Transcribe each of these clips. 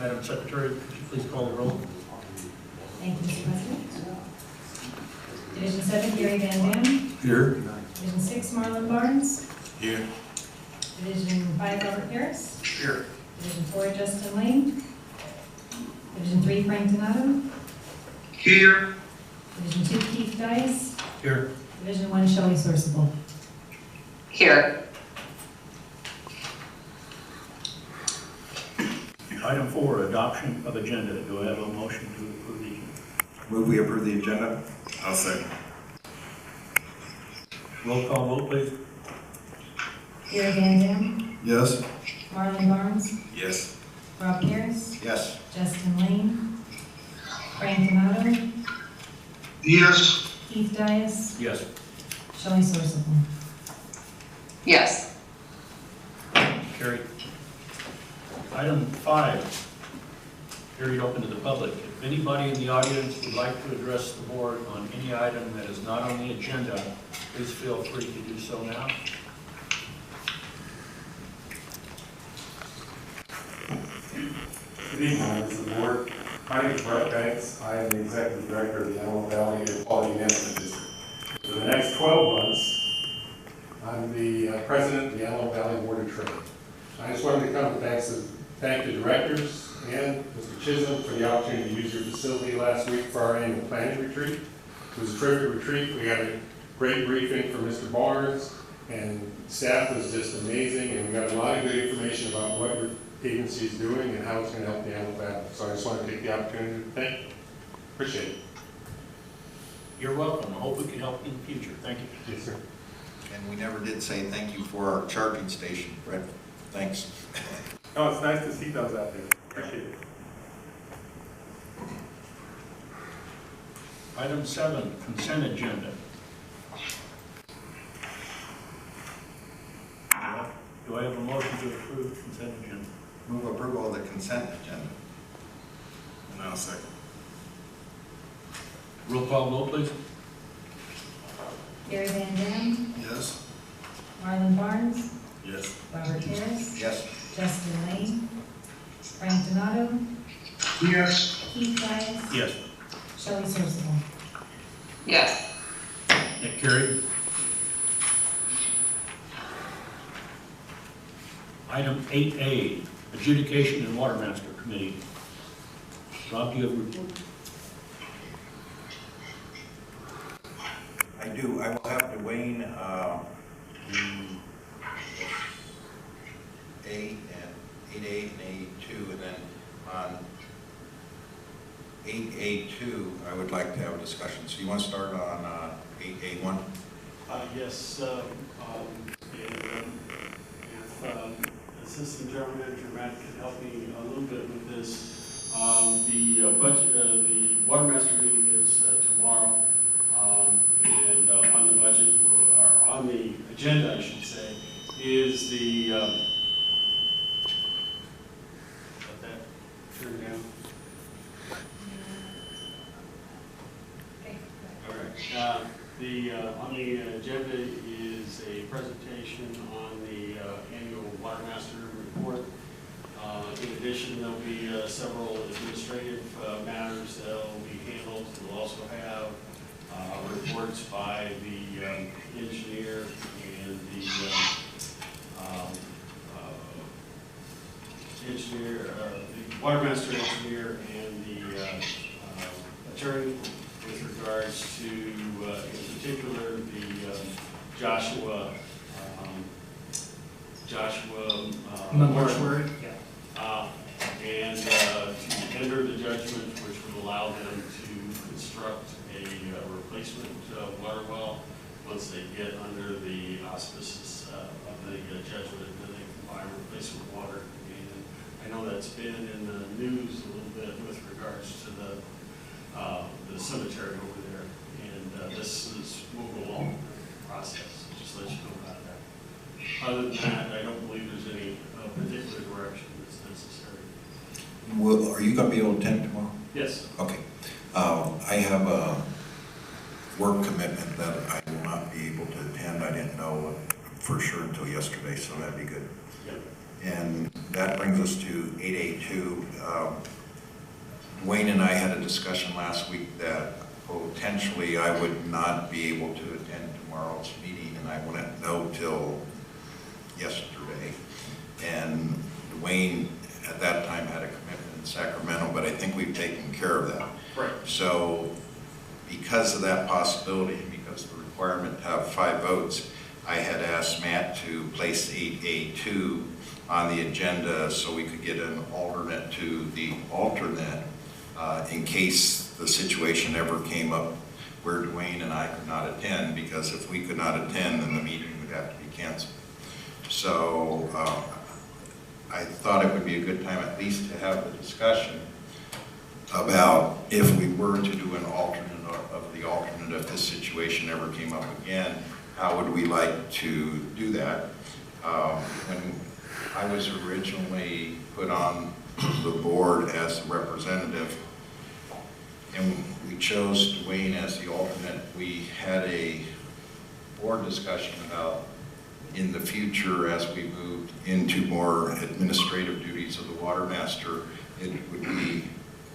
Madam Secretary, could you please call the roll? Thank you, Mr. President. Division 7, Gary Van Dam. Here. Division 6, Marlon Barnes. Here. Division 5, Robert Harris. Here. Division 4, Justin Lane. Division 3, Frank Donato. Here. Division 2, Keith Dice. Here. Division 1, Shelley Sourceable. Here. Item 4, adoption of agenda. Do I have a motion to approve the agenda? Move we approve the agenda. I'll second. Roll call vote, please. Gary Van Dam. Yes. Marlon Barnes. Yes. Rob Harris. Yes. Justin Lane. Frank Donato. Yes. Keith Dice. Yes. Shelley Sourceable. Yes. Carried. Item 5, period open to the public. If anybody in the audience would like to address the board on any item that is not on the agenda, please feel free to do so now. Good evening, members of the board. My name is Brett Banks. I am the Executive Director of the Antelope Valley Air Quality Management District. For the next 12 months, I'm the President of the Antelope Valley Board of Trade. I just wanted to come to thank the directors and Mr. Chisholm for the opportunity to use your facility last week for our annual planning retreat. It was a terrific retreat. We got a great briefing from Mr. Barnes, and staff was just amazing, and we got a lot of good information about what your agency is doing and how it's going to help the Antelope Valley. So I just want to take the opportunity to thank you. Appreciate it. You're welcome. I hope we can help in the future. Thank you. Yes, sir. And we never did say thank you for our charging station, Brett. Thanks. Oh, it's nice to see those out there. Appreciate it. Item 7, consent agenda. Do I have a motion to approve the consent agenda? Move approval of the consent agenda. And I'll second. Roll call vote, please. Gary Van Dam. Yes. Marlon Barnes. Yes. Robert Harris. Yes. Justin Lane. Frank Donato. Yes. Keith Dice. Yes. Shelley Sourceable. Yes. That carried. Item 8A, adjudication and water master committee. Rob, do you have a report? I do. I will have Dwayne do 8A and 8A2, and then on 8A2, I would like to have a discussion. So you want to start on 8A1? Yes. If Assistant General Manager Matt can help me a little bit with this, the budget, the water master meeting is tomorrow, and on the budget, or on the agenda, I should say, is the let that turn down. Okay. All right. On the agenda is a presentation on the annual water master report. In addition, there'll be several administrative matters that will be handled. We'll also have reports by the engineer and the the water master engineer and the attorney with regards to, in particular, the Joshua Mortuary? and to enter the judgment which would allow them to construct a replacement water well once they get under the auspices of the judgment, and then they can buy replacement water. And I know that's been in the news a little bit with regards to the cemetery over there, and this is moving along the process. Just let you know about that. Other than that, I don't believe there's any particular direction that's necessary. Well, are you going to be able to attend tomorrow? Yes. Okay. I have a work commitment that I will not be able to attend. I didn't know for sure until yesterday, so that'd be good. Yep. And that brings us to 8A2. Wayne and I had a discussion last week that potentially I would not be able to attend tomorrow's meeting, and I wouldn't know till yesterday. And Wayne at that time had a commitment in Sacramento, but I think we've taken care of that. Right. So because of that possibility, and because of the requirement to have 5 votes, I had asked Matt to place 8A2 on the agenda so we could get an alternate to the alternate in case the situation ever came up where Dwayne and I could not attend, because if we could not attend, then the meeting would have to be canceled. So I thought it would be a good time at least to have the discussion about if we were to do an alternate of the alternate, if this situation ever came up again, how would we like to do that? When I was originally put on the board as the representative, and we chose Dwayne as the alternate, we had a board discussion about in the future, as we moved into more administrative duties of the water master, it would be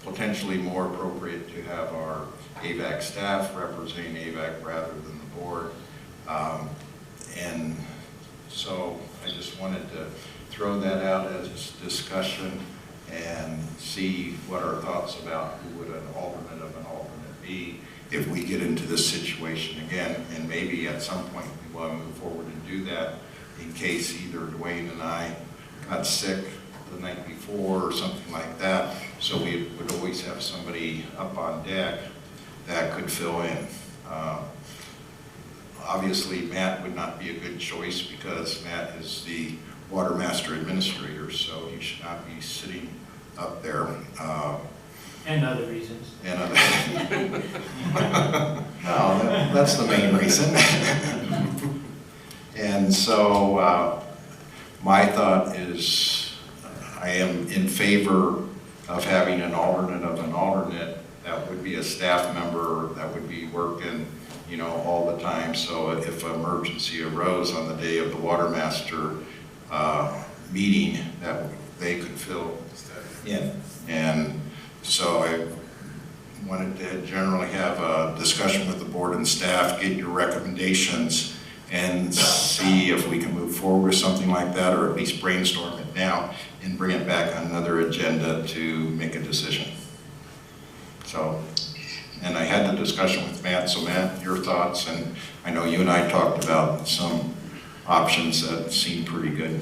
potentially more appropriate to have our AVAC staff representing AVAC rather than the board. And so I just wanted to throw that out as discussion and see what our thoughts about who would an alternate of an alternate be if we get into this situation again. And maybe at some point we want to move forward and do that in case either Dwayne and I got sick the night before or something like that. So we would always have somebody up on deck that could fill in. Obviously, Matt would not be a good choice because Matt is the water master administrator, so he should not be sitting up there. And other reasons. And other no, that's the main reason. And so my thought is I am in favor of having an alternate of an alternate that would be a staff member that would be working, you know, all the time. So if an emergency arose on the day of the water master meeting, that they could fill in. And so I wanted to generally have a discussion with the board and staff, get your recommendations, and see if we can move forward with something like that, or at least brainstorm it now and bring it back on another agenda to make a decision. So, and I had the discussion with Matt, so Matt, your thoughts, and I know you and I talked about some options that seem pretty good.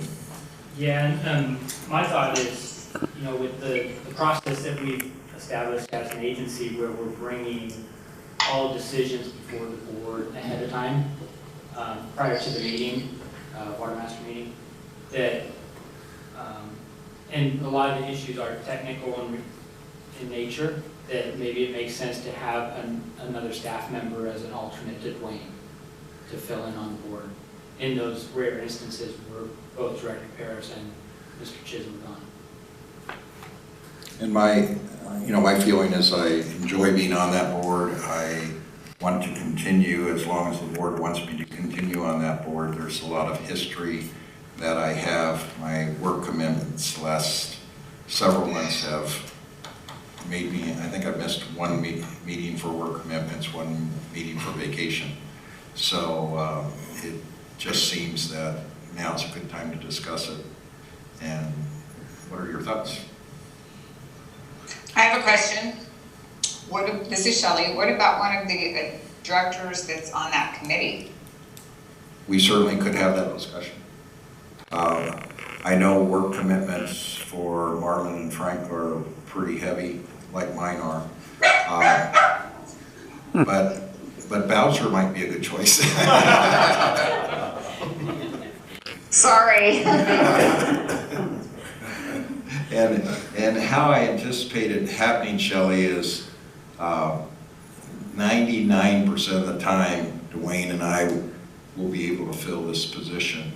Yeah, and my thought is, you know, with the process that we've established as an agency where we're bringing all decisions before the board ahead of time, prior to the meeting, water master meeting, that, and a lot of the issues are technical in nature, that maybe it makes sense to have another staff member as an alternate to Dwayne to fill in on the board in those rare instances where both Director Paris and Mr. Chisholm are gone. And my feeling is I enjoy being on that board. I want to continue as long as the board wants me to continue on that board. There's a lot of history that I have. My work commitments the last several months have made me, I think I've missed one meeting for work commitments, one meeting for vacation. So it just seems that now's a good time to discuss it. And what are your thoughts? I have a question. This is Shelley. What about one of the directors that's on that committee? We certainly could have that discussion. I know work commitments for Marlon and Frank are pretty heavy, like mine are. But Bowser might be a good choice. Sorry. And how I anticipate it happening, Shelley, is 99% of the time, Dwayne and I will be able to fill this position.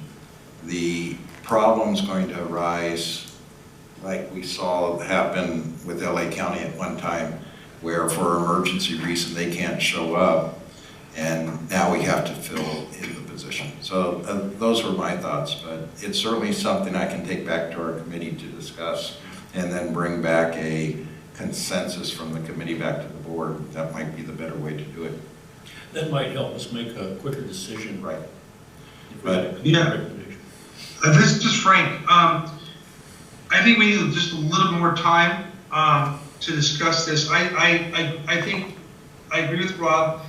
The problem's going to arise, like we saw happen with LA County at one time, where for emergency reason they can't show up, and now we have to fill in the position. position. So those were my thoughts, but it's certainly something I can take back to our committee to discuss and then bring back a consensus from the committee back to the board. That might be the better way to do it. That might help us make a quicker decision. Right. If we had a committee Yeah. recommendation. This is Frank. I think we need just a little more time to discuss this. I think I agree with Rob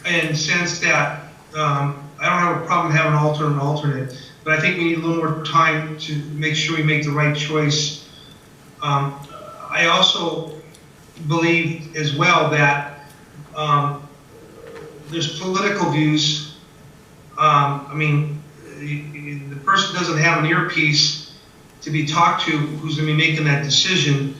in the sense that I don't have a problem having an alternate, but I think we need a little more time to make sure we make the right choice. I also believe as well that there's political views. I mean, the person doesn't have an earpiece to be talked to who's going to be making that decision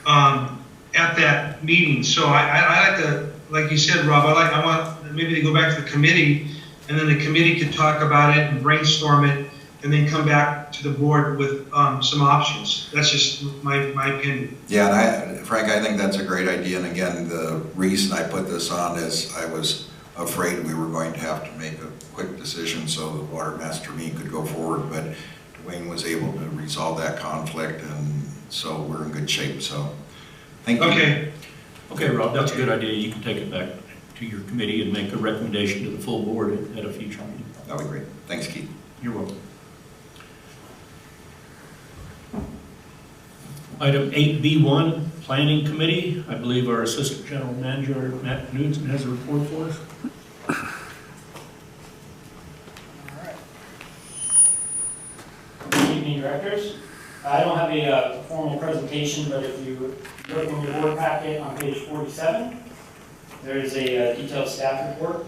at that meeting. So I like to, like you said, Rob, I want maybe to go back to the committee, and then the committee could talk about it and brainstorm it, and then come back to the board with some options. That's just my opinion. Yeah, and Frank, I think that's a great idea. And again, the reason I put this on is I was afraid we were going to have to make a quick decision so the water master me could go forward, but Dwayne was able to resolve that conflict, and so we're in good shape. So thank you. Okay. Okay, Rob, that's a good idea. You can take it back to your committee and make a recommendation to the full board at a future meeting. That would be great. Thanks, Keith. You're welcome. Item 8B1, Planning Committee. I believe our Assistant General Manager, Matt Knudsen, has a report for us. Good evening, directors. I don't have a formal presentation, but if you look in your board packet on page 47, there is a detailed staff report.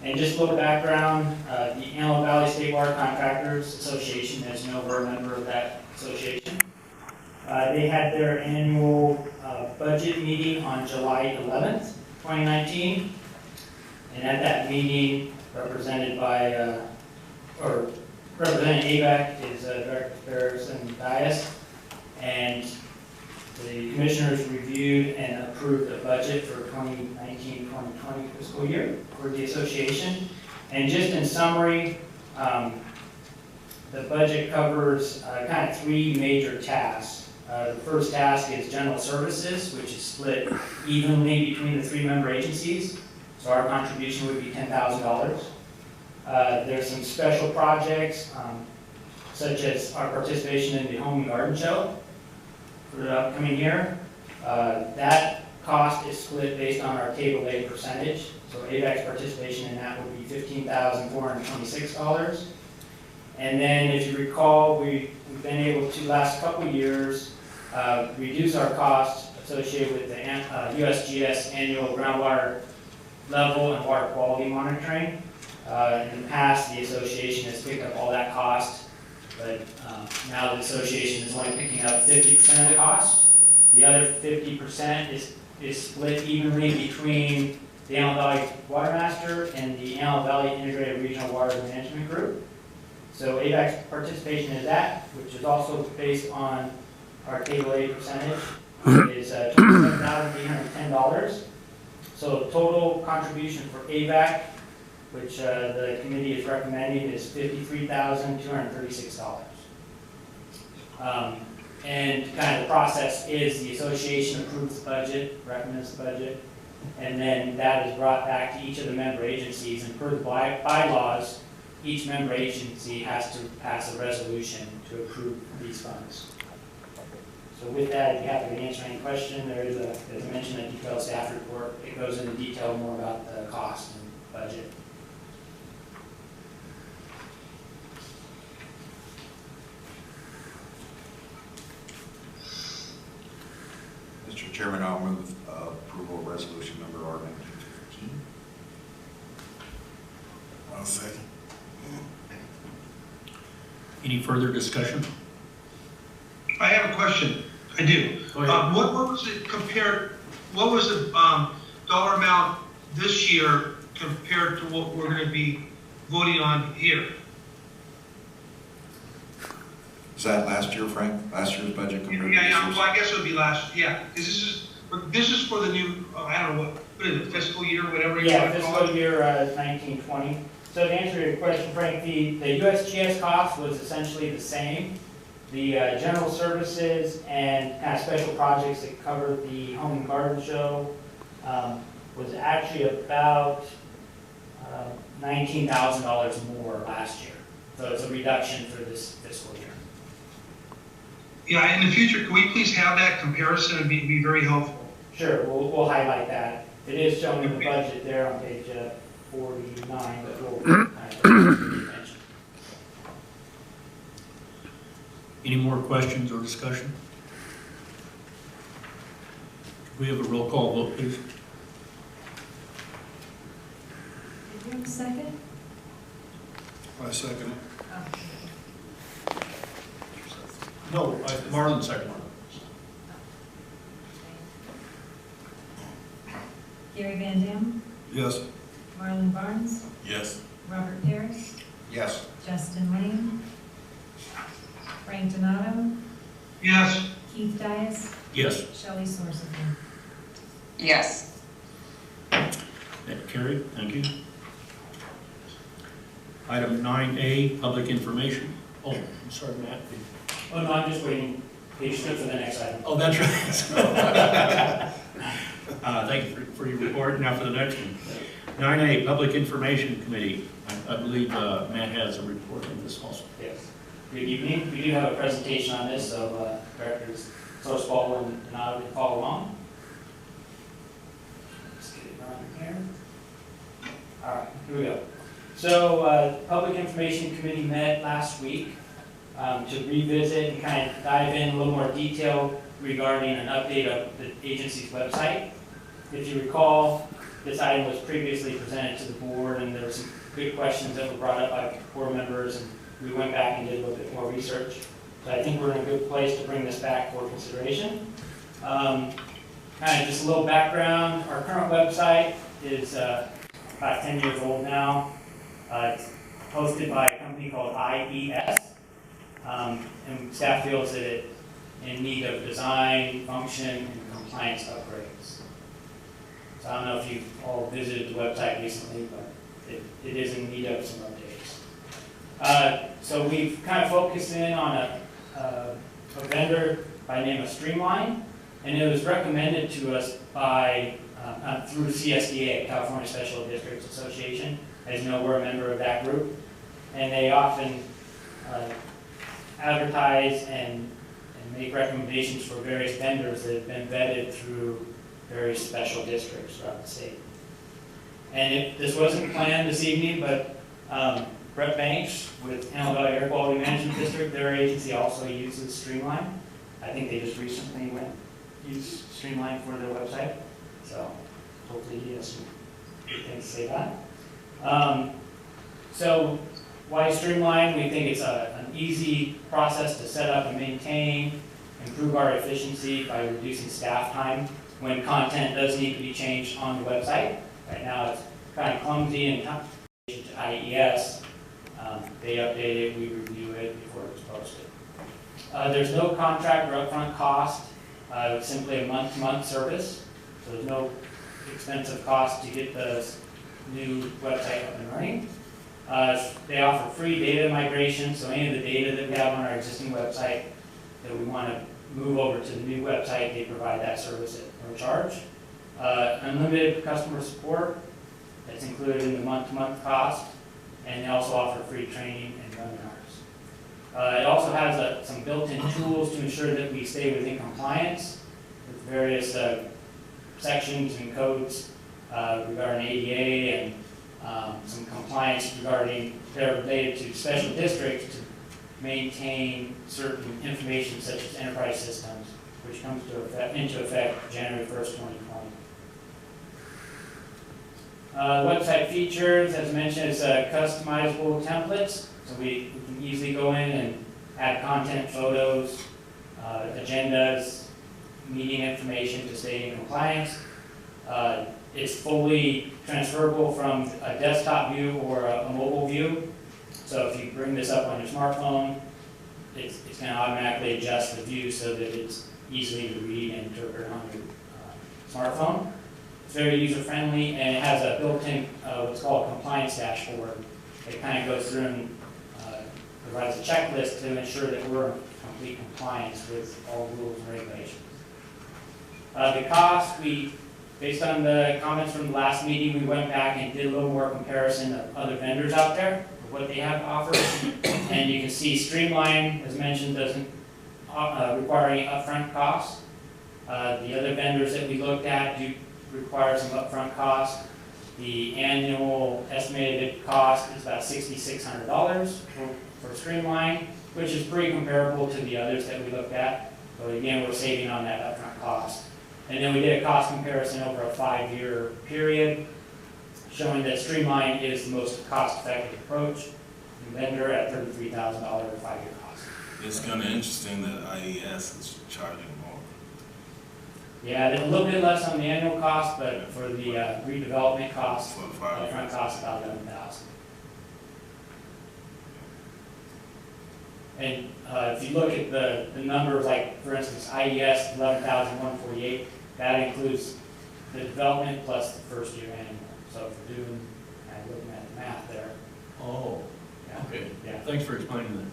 And just a little background, the Antelope Valley State Water Contractors Association, as you know, we're a member of that association. They had their annual budget meeting on July 11th, 2019. And at that meeting, representing AVEK is Director Ferris and Dias. And the commissioners reviewed and approved the budget for 2019-2020 fiscal year for the association. And just in summary, the budget covers kind of three major tasks. The first task is general services, which is split evenly between the three member agencies. So our contribution would be $10,000. There's some special projects, such as our participation in the Home and Garden Show for the upcoming year. That cost is split based on our Table A percentage. So AVEK's participation in that would be $15,426. And then, if you recall, we've been able to, last couple of years, reduce our costs associated with the USGS annual groundwater level and water quality monitoring. In the past, the association has picked up all that cost, but now the association is only picking up 50% of the cost. The other 50% is split evenly between the Antelope Valley Water Master and the Antelope Valley Integrated Regional Water Management Group. So AVEK's participation in that, which is also based on our Table A percentage, is $27,810. So total contribution for AVEK, which the committee is recommending, is $53,236. And kind of the process is the association approves the budget, recommends the budget, and then that is brought back to each of the member agencies. And per the bylaws, each member agency has to pass a resolution to approve these funds. So with that, if you have to answer any question, there is, as I mentioned, a detailed staff report. It goes into detail more about the cost and budget. Mr. Chairman, I'll move approval of resolution number R1915. I'll second. Any further discussion? I have a question. I do. Go ahead. What was it compared? What was the dollar amount this year compared to what we're going to be voting on here? Is that last year, Frank? Last year's budget compared to this Yeah. year's? Well, I guess it would be last. Yeah, because this is for the new. I don't know what is it, fiscal year, whatever you Yeah, want to call fiscal it. year 1920. So to answer your question, Frank, the USGS cost was essentially the same. The general services and kind of special projects that covered the Home and Garden Show was actually about $19,000 more last year. So it's a reduction for this fiscal year. Yeah, in the future, can we please have that comparison? It'd be very helpful. Sure, we'll highlight that. It is shown in the budget there on page 49, but we'll kind of mention. Any more questions or discussion? Could we have a roll call vote, please? Did you have a second? I second it. Oh. No, Marlon second. Gary Van Dam, Yes. Marlon Barnes, Yes. Robert Harris, Yes. Justin Lane, Frank Donato, Yes. Keith Dias, Yes. Shelley Sorsigan. Yes. That carried, thank you. Item 9A, public information. Oh, I'm sorry, Matt. Oh, no, I'm just waiting patiently for the next item. Oh, that's right. Thank you for your report. Now for the next one. 9A, Public Information Committee. I believe Matt has a report on this also. Yes. Good evening. We do have a presentation on this, so Directors Sorsball and Donato can follow along. Let's get it running here. All right, here we go. So, Public Information Committee met last week to revisit and kind of dive in a little more detail regarding an update of the agency's website. If you recall, this item was previously presented to the board, and there were some good questions that were brought up by board members, and we went back and did a little bit more research. So I think we're in a good place to bring this back for consideration. Kind of just a little background. Our current website is about 10 years old now. It's hosted by a company called IES, and staff feels that it's in need of design, function, and compliance upgrades. So I don't know if you've all visited the website recently, but it is in need of some updates. So we've kind of focused in on a vendor by the name of Streamline, and it was recommended to us by through CSDA, California Special Districts Association. As you know, we're a member of that group, and they often advertise and make recommendations for various vendors that have been vetted through various special districts throughout the state. And this wasn't planned this evening, but Brett Banks with Antelope Air Quality Management District, their agency also uses Streamline. I think they just recently used Streamline for their website, so hopefully he has some good things to say about it. So why Streamline? We think it's an easy process to set up and maintain, improve our efficiency by reducing staff time when content does need to be changed on the website. Right now it's kind of clumsy and complicated to IES. They update it, we review it before it's posted. There's no contract or upfront cost. It's simply a month-to-month service, so there's no expensive cost to get the new website up and running. They offer free data migration, so any of the data that we have on our existing website that we want to move over to the new website, they provide that service at no charge. Unlimited customer support, that's included in the month-to-month cost, and they also offer free training and webinars. It also has some built-in tools to ensure that we stay within compliance with various sections and codes regarding ADA and some compliance regarding that are related to special districts to maintain certain information such as enterprise systems, which comes into effect January 1st, 2020. Website features, as mentioned, is customizable templates, so we can easily go in and add content, photos, agendas, meeting information to stay in compliance. It's fully transferable from a desktop view or a mobile view. So if you bring this up on your smartphone, it's going to automatically adjust the view so that it's easy to read and interpret on your smartphone. It's very user-friendly, and it has a built-in what's called a compliance dashboard it kind of goes through and provides a checklist to ensure that we're in complete compliance with all rules and regulations. The cost, based on the comments from the last meeting, we went back and did a little more comparison of other vendors out there, of what they have to offer. And you can see Streamline, as mentioned, doesn't require any upfront costs. The other vendors that we looked at do require some upfront costs. The annual estimated cost is about $6,600 for Streamline, which is pretty comparable to the others that we looked at. But again, we're saving on that upfront cost. And then we did a cost comparison over a 5-year period, showing that Streamline is the most cost-effective approach, and vendor at $33,000 for 5-year cost. It's kind of interesting that IES is charging more. Yeah, a little bit less on the annual cost, but for the redevelopment cost, For 5 years. upfront cost about $11,000. And if you look at the numbers, like for instance, IES 11,148, that includes the development plus the first year annual. So if we're doing, kind of looking at the math there. Oh, Yeah. okay. Yeah. Thanks for explaining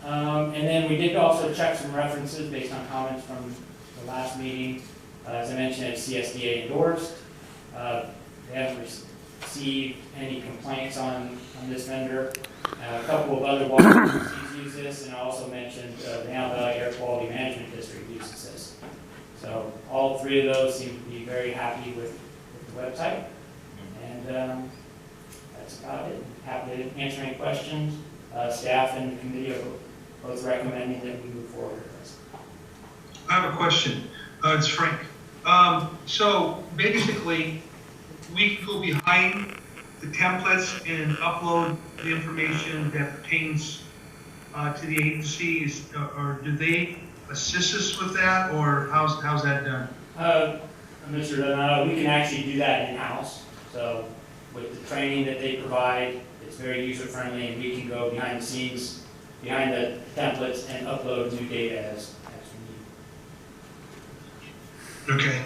that. And then we did also check some references based on comments from the last meeting. As I mentioned, it's CSDA endorsed. They haven't received any complaints on this vendor. A couple of other water agencies use this, and I also mentioned the Antelope Valley Air Quality Management District uses this. So all 3 of those seem to be very happy with the website. And that's about it. Happy to answer any questions. Staff and the committee are both recommending that we move forward with this. I have a question. It's Frank. So basically, we can go behind the templates and upload the information that pertains to the agencies, or do they assist us with that, or how's that done? Mr. Donato, we can actually do that in-house. So with the training that they provide, it's very user-friendly, and we can go behind the scenes, behind the templates, and upload new data as we need. Okay.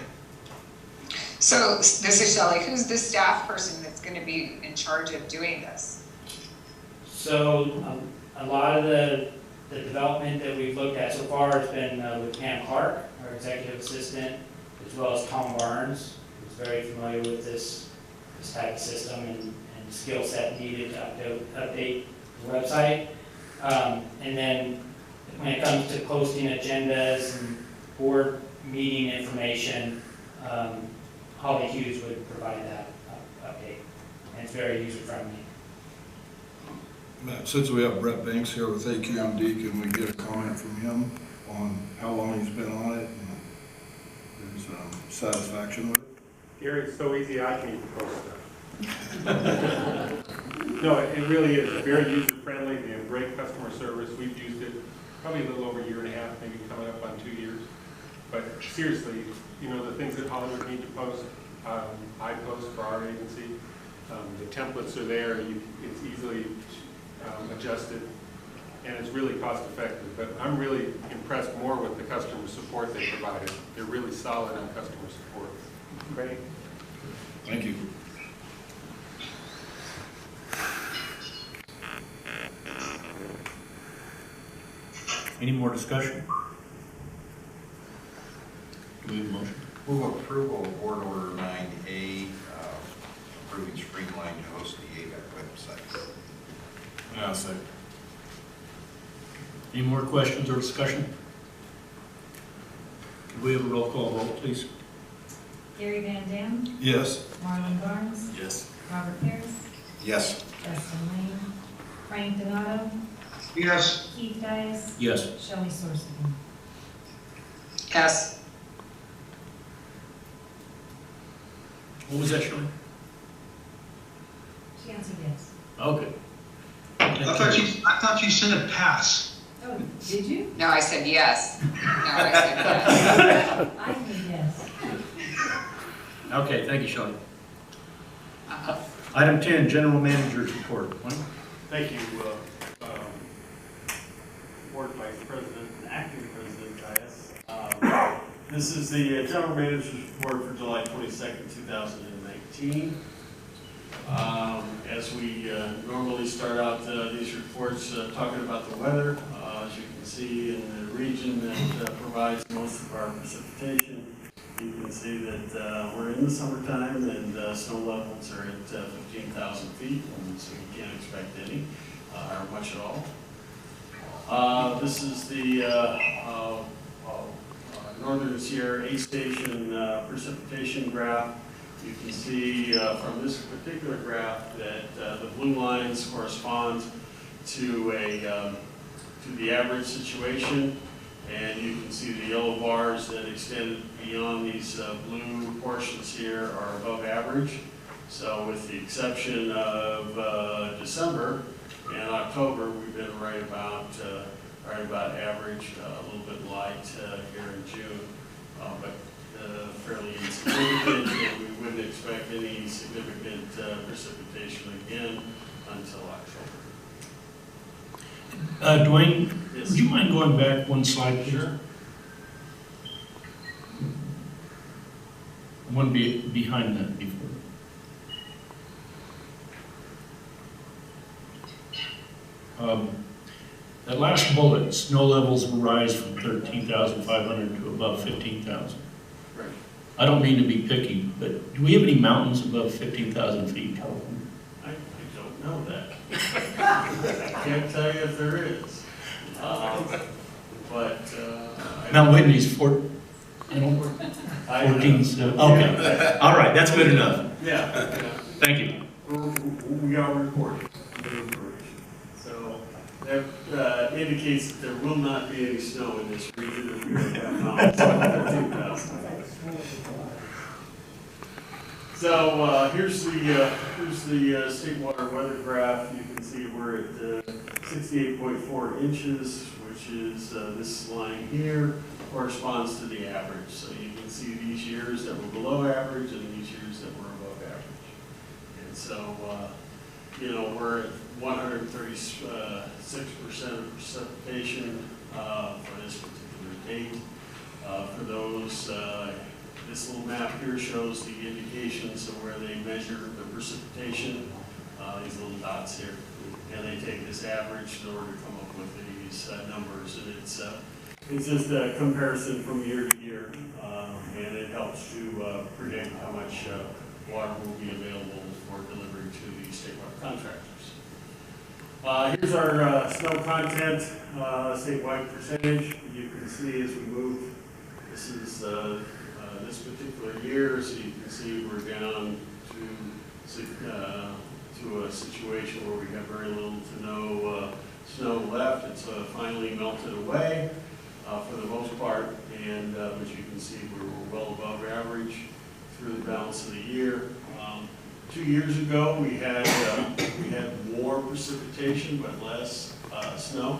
So this is Shelley. Who's the staff person that's going to be in charge of doing this? So a lot of the development that we've looked at so far has been with Pam Clark, our executive assistant, as well as Tom Barnes, who's very familiar with this type of system and skill set needed to update the website. And then when it comes to posting agendas and board meeting information, Holly Hughes would provide that update, and it's very user-friendly. Matt, since we have Brett Banks here with AVAQMD, can we get a comment from him on how long he's been on it and his satisfaction with it? Gary, it's so easy I can't even post stuff. No, it really is very user-friendly. They have great customer service. We've used it probably a little over 1.5 years, maybe coming up on 2 years. But seriously, you know, the things that Hollywood need to post, I post for our agency. The templates are there. It's easily adjusted, and it's really cost-effective. But I'm really impressed more with the customer support they provided. They're really solid on customer support. Great. Thank you. Any more discussion? Do we have a motion? Move approval of Board Order 9A, approving Streamline to host the AVEK website. I'll say. Any more questions or discussion? Could we have a roll call vote, please? Gary Van Dam, Yes. Marlon Barnes, Yes. Robert Pierce, Yes. Justin Lane, Frank Donato, Yes. Keith Dias, Yes. Shelley Sorsigan. Yes. What was that, Shelley? She answered yes. Okay. I thought you said a pass. Oh, did you? No, I said yes. No, I said yes. I said yes. Okay, thank you, Shelley. Item 10, General Manager's Report. Mike? Thank you, Board Vice President and Acting President Dias. This is the General Manager's Report for July 22nd, 2019. As we normally start out these reports talking about the weather, as you can see in the region that provides most of our precipitation, you can see that we're in the summertime and snow levels are at 15,000 feet, and so you can't expect any or much at all. This is the Northern Sierra 8 station precipitation graph. You can see from this particular graph that the blue lines correspond to the average situation, and you can see the yellow bars that extend beyond these blue portions here are above average. So with the exception of December and October, we've been right about average, a little bit light here in June, but fairly insignificant, and we wouldn't expect any significant precipitation again until October. Dwayne, Yes. would you mind going back one slide, please? Sure. One behind that before. That last bullet, snow levels will rise from 13,500 to above 15,000. Right. I don't mean to be picky, but do we have any mountains above 15,000 feet? I don't know that. I can't tell you if there is. Mount Whitney's 14, so, okay. All right, that's good enough. Yeah. Thank you. We are recording. So that indicates that there will not be any snow in this region if we don't have mountains above 15,000. So here's the state water weather graph. You can see we're at 68.4 inches, which is this line here corresponds to the average. So you can see these years that were below average and these years that were above average. And so, we're at 136% of precipitation for this particular date. For those, this little map here shows the indications of where they measure the precipitation, these little dots here. And they take this average in order to come up with these numbers. And it's just a comparison from year to year, and it helps to predict how much water will be available for delivery to the state water contractors. Here's our snow content, statewide percentage. You can see as we move, this is this particular year, so you can see we're down to a situation where we have very little to no snow left. It's finally melted away for the most part, and but you can see we're well above average through the balance of the year. 2 years ago, we had more precipitation but less snow,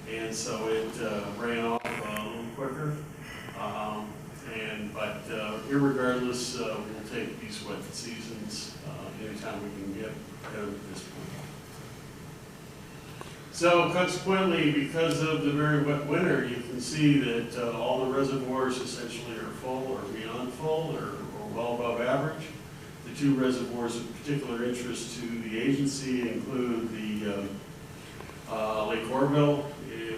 and so it ran off a little quicker. But irregardless, we'll take these wet seasons anytime we can get at this point. So consequently, because of the very wet winter, you can see that all the reservoirs essentially are full or beyond full or well above average. The two reservoirs of particular interest to the agency include the Lake Orville,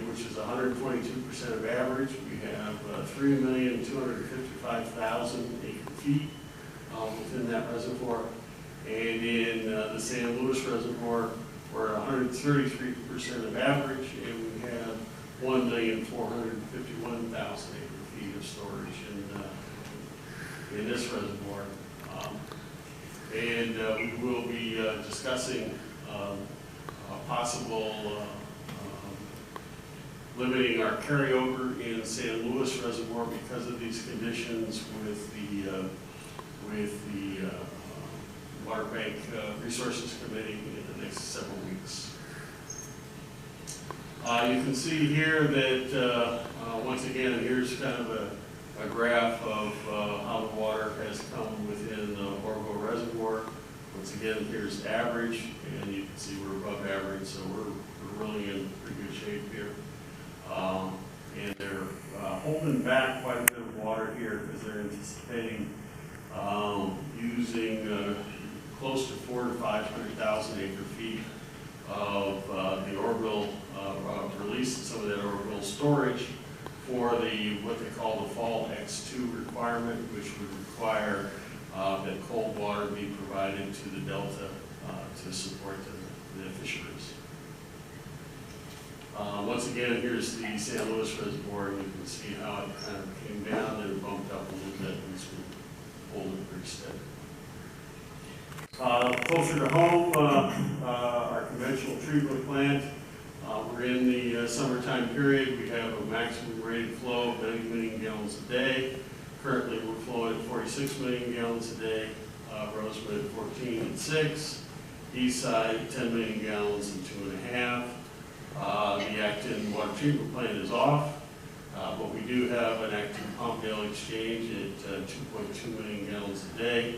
which is 122% of average. We have 3,255,000 acre-feet within that reservoir. And in the San Luis Reservoir, we're 133% of average, and we have 1,451,000 acre-feet of storage in this reservoir. And we will be discussing possible limiting our carryover in San Luis Reservoir because of these conditions with the Water Bank Resources Committee in the next several weeks. You can see here that once again, here's kind of a graph of how the water has come within the Orville Reservoir. Once again, here's average, and you can see we're above average, so we're really in pretty good shape here. And they're holding back quite a bit of water here because they're anticipating using close to 400,000 to 500,000 acre feet of the orbital release, some of that orbital storage for the what they call the fall X2 requirement, which would require that cold water be provided to the delta to support the fisheries. Once again, here's the San Luis Reservoir, and you can see how it kind of came down and bumped up a little bit, and it's been holding pretty steady. Closer to home, our conventional treatment plant. We're in the summertime period. We have a maximum rated flow of 90 million gallons a day. Currently, we're flowing at 46 million gallons a day. Rosewood 14 and 6. East side 10 million gallons and 2.5. The Acton water treatment plant is off, but we do have an active pump daily exchange at 2.2 million gallons a day.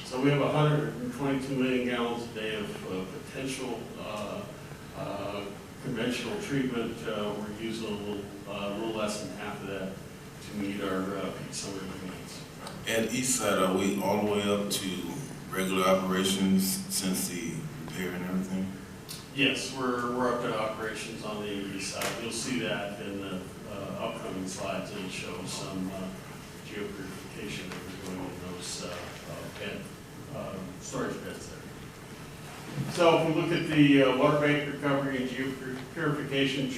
So we have 122 million gallons a day of potential conventional treatment. We're using a little less than half of that to meet our peak summer demands. At East Side, are we all the way up to regular operations since the repair and everything? Yes, we're up to operations on the east side. You'll see that in the upcoming slides. It'll show some geopurification that we're doing in those storage beds there. So if we look at the water bank recovery and geopurification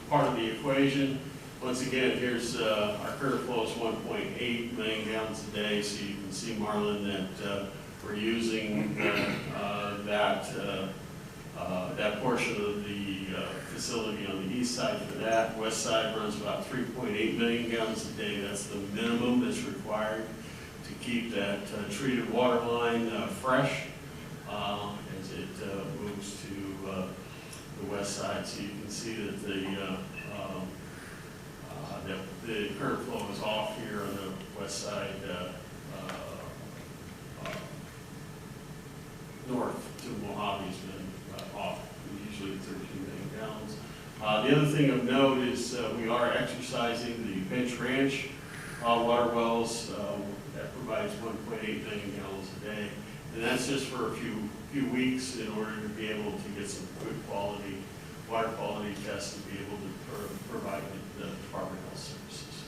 part of the equation, once again, here's our current flow is 1.8 million gallons a day. So you can see, Marlon, that we're using that portion of the facility on the east side for that. West side runs about 3.8 million gallons a day. That's the minimum that's required to keep that treated water line fresh as it moves to the west side. So you can see that the current flow is off here on the west side. North to Mojave's been off, usually 13 million gallons. The other thing of note is we are exercising the Bench Ranch water wells that provides 1.8 million gallons a day, and that's just for a few weeks in order to be able to get some good quality water quality tests and be able to provide the Department of Health Services.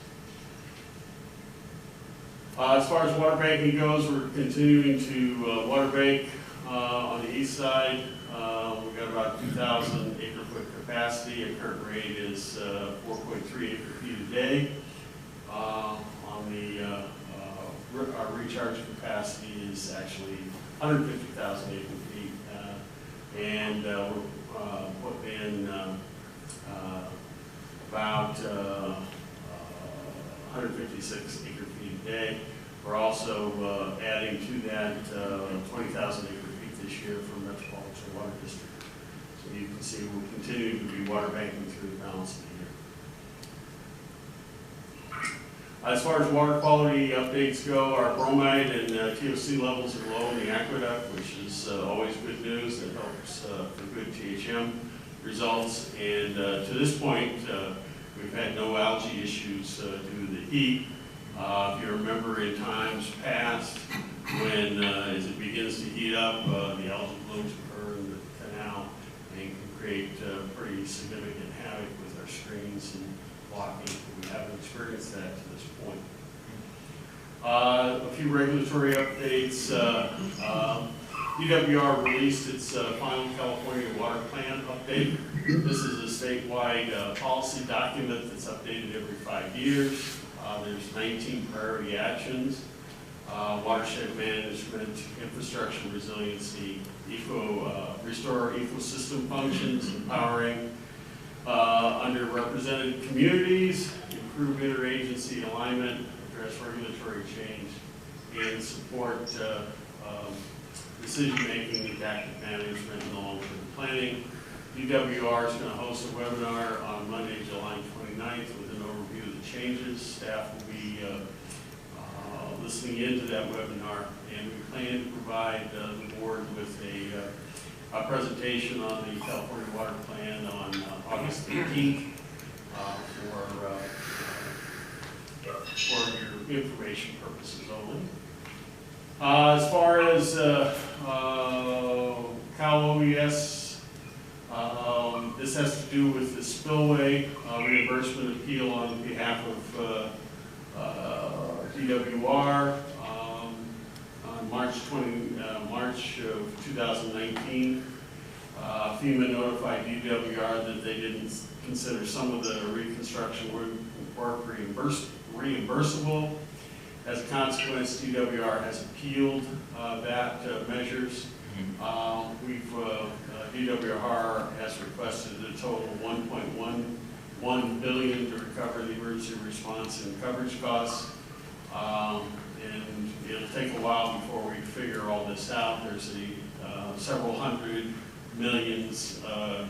As far as water banking goes, we're continuing to water bank on the east side. We've got about 2,000 acre foot capacity. Our current rate is 4.3 acre feet a day. Our recharge capacity is actually 150,000 acre feet, and we're putting in about 156 acre feet a day. We're also adding to that 20,000 acre feet this year from Metropolitan Water District. So you can see we'll continue to be water banking through the balance of the year. As far as water quality updates go, our bromide and TOC levels are low in the aqueduct, which is always good news. That helps for good THM results. And to this point, we've had no algae issues due to the heat. If you remember in times past, when as it begins to heat up, the algae blooms occur in the canal and can create pretty significant havoc with our screens and blocking. We haven't experienced that to this point. A few regulatory updates. DWR released its final California water plan update. This is a statewide policy document that's updated every 5 years. There's 19 priority actions: watershed management, infrastructure resiliency, restore ecosystem functions, empowering underrepresented communities, improve interagency alignment, address regulatory change, and support decision-making, adaptive management, and long-term planning. DWR is going to host a webinar on Monday, July 29th with an overview of the changes. Staff will be listening into that webinar, and we plan to provide the board with a presentation on the California Water Plan on August 18th for your information purposes only. As far as Cal OES, this has to do with the spillway reimbursement appeal on behalf of DWR on March of 2019. FEMA notified DWR that they didn't consider some of the reconstruction work reimbursable. As a consequence, DWR has appealed that measures. DWR has requested a total of $1.11 billion to recover the emergency response and coverage costs. And it'll take a while before we figure all this out. There's several hundred millions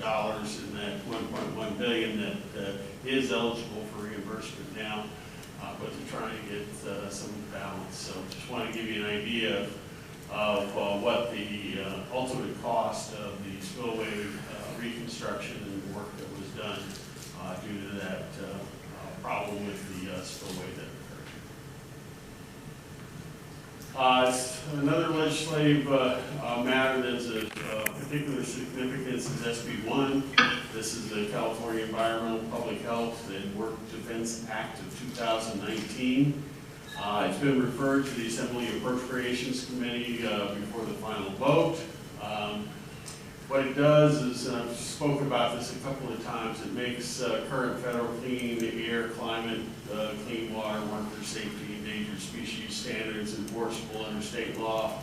dollars in that $1.1 billion that is eligible for reimbursement now, but they're trying to get some balance. So just want to give you an idea of what the ultimate cost of the spillway reconstruction and the work that was done due to that problem with the spillway that occurred. Another legislative matter that's of particular significance is SB1. This is the California Environmental Public Health and Work Defense Act of 2019. It's been referred to the Assembly Appropriations Committee before the final vote. What it does is, and I've spoken about this a couple of times, it makes current federal clean air, climate, clean water, worker safety, endangered species standards enforceable under state law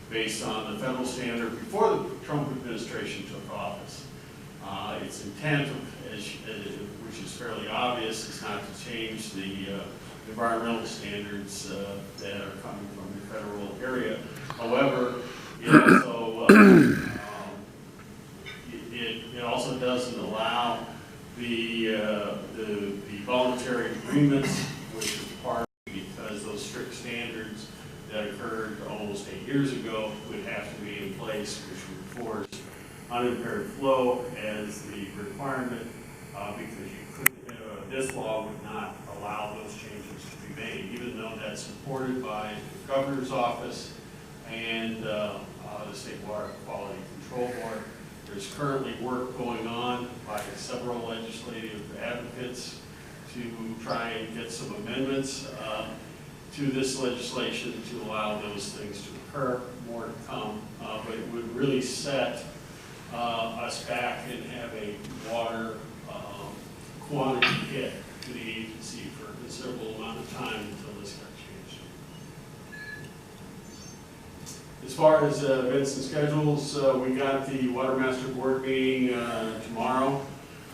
based on the federal standard before the Trump administration took office. Its intent, which is fairly obvious, is not to change the environmental standards that are coming from the federal area. However, it also doesn't allow the voluntary agreements, which is part because those strict standards that occurred almost 8 years ago would have to be in place, which would force unimpaired flow as the requirement, because this law would not allow those changes to be made, even though that's supported by the governor's office and the State Water Quality Control Board. There's currently work going on by several legislative advocates to try and get some amendments to this legislation to allow those things to occur. More to come, but it would really set us back and have a water quantity hit to the agency for a considerable amount of time until this got changed. As far as events and schedules, we got the Water Master Board meeting tomorrow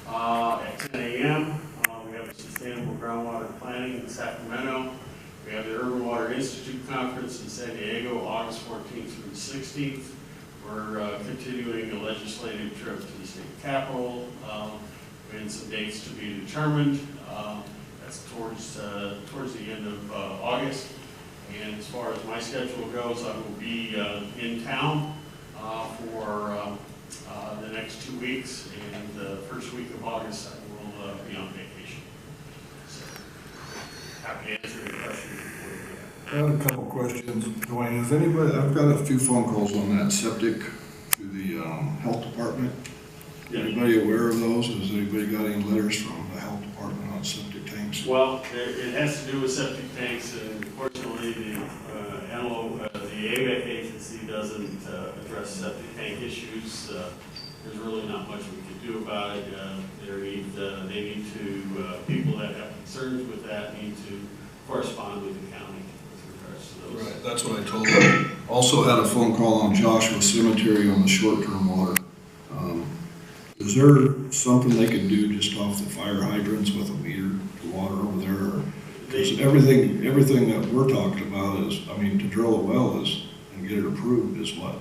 at 10 a.m. We have a Sustainable Groundwater Planning in Sacramento. We have the Urban Water Institute Conference in San Diego, August 14th through the 16th. We're continuing a legislative trip to the state capitol. And some dates to be determined. That's towards the end of August. And as far as my schedule goes, I will be in town for the next 2 weeks, and the first week of August I will be on vacation. So, happy to answer any questions before you do that. I have a couple questions, Dwayne. Is anybody? I've got a few phone calls on that septic to the health department. Yeah. Anybody aware of those? Has anybody got any letters from the health department on septic tanks? Well, it has to do with septic tanks, and unfortunately, the Antelope, the AVEK agency doesn't address septic tank issues. There's really not much we can do about it. They need to, people that have concerns with that need to correspond with the county with regards to those. Right, that's what I told them. Also had a phone call on Joshua Cemetery on the short-term water. Is there something they could do just off the fire hydrants with a meter to water over there? Because everything that we're talking about is, I mean, to drill a well is, and get it approved is what?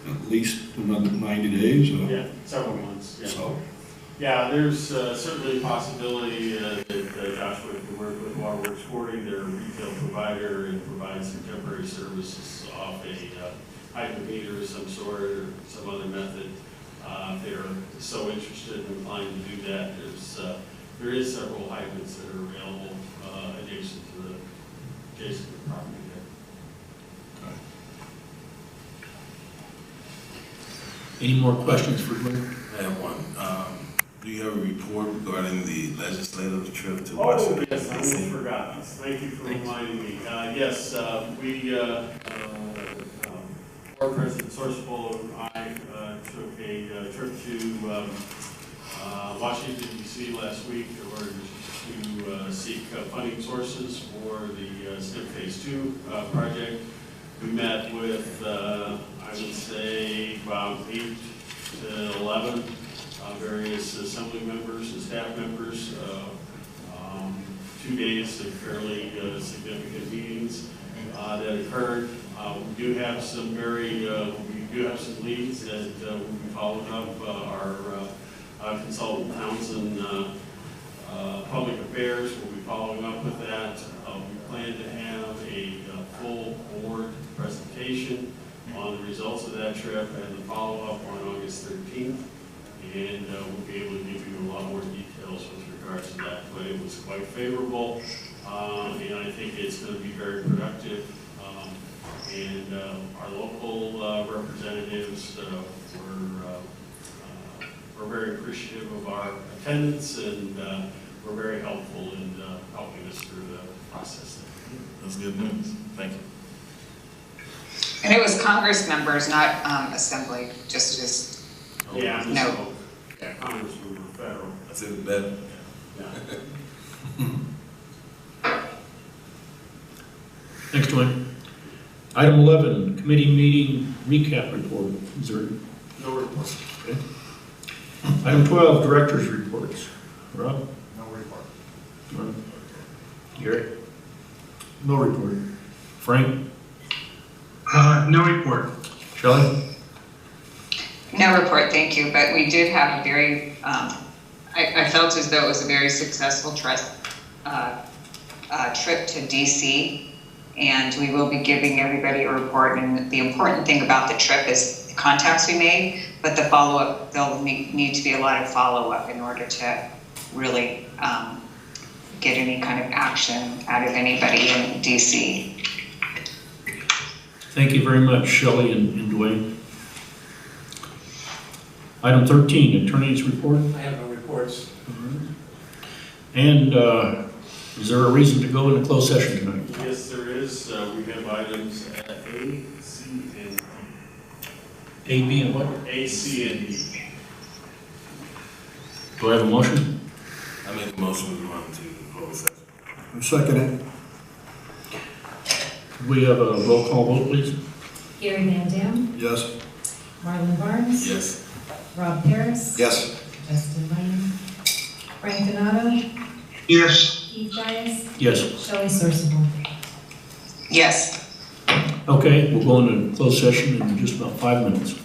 At least another 90 days? Yeah, several months, yeah. So. Yeah, there's certainly a possibility that Joshua could work with Waterworks 40, their retail provider, and provide some temporary services off a hydrant meter of some sort or some other method. If they're so interested and inclined to do that, there is several hydrants that are available adjacent to the property there. Any more questions for Glenn? I have one. Do you have a report regarding the legislative trip to Oh, Washington? yes, I almost forgot. Thank you for reminding me. Yes, we, Board President Sourcewell and I took a trip to Washington DC last week in order to seek funding sources for the STEM Phase 2 project. We met with, I would say, about 8 to 11 various assembly members and staff members. 2 days of fairly significant meetings that occurred. We do have some leads that we'll be following up. Our consultant Townsend Public Affairs will be following up with that. We plan to have a full board presentation on the results of that trip and the follow-up on August 13th. And we'll be able to give you a lot more details with regards to that. But it was quite favorable, and I think it's going to be very productive. And our local representatives were very appreciative of our attendance, and were very helpful in helping us through the process. That's good news. Thank you. And it was Congress members, not assembly, just Yeah, no. Yeah, Congressman for federal. That's even better. Yeah. Next one. Item 11, committee meeting recap report. Is there? No report. Okay. Item 12, directors reports. Rob? No report. Rob? Gary? No report. Frank? No report. Shelley? No report, thank you, but we did have a very, I felt as though it was a very successful trip to DC, and we will be giving everybody a report. And the important thing about the trip is the contacts we made, but the follow-up, there'll need to be a lot of follow-up in order to really get any kind of action out of anybody in DC. Thank you very much, Shelley and Dwayne. Item 13, attorney's report. I have no reports. And is there a reason to go into closed session tonight? Yes, there is. We have items at A, C, and D. A, B, and what? A, C, and D. Do I have a motion? I make a motion to run to closed session. Second it. We have a roll call vote, please. Gary Van Dam, Yes. Marlon Barnes. Yes. Rob Harris. Yes. Justin Lane. Frank Donato. Yes. Keith Dias. Yes. Shelley Sorsable. Yes. Okay, we'll go into closed session in just about 5 minutes.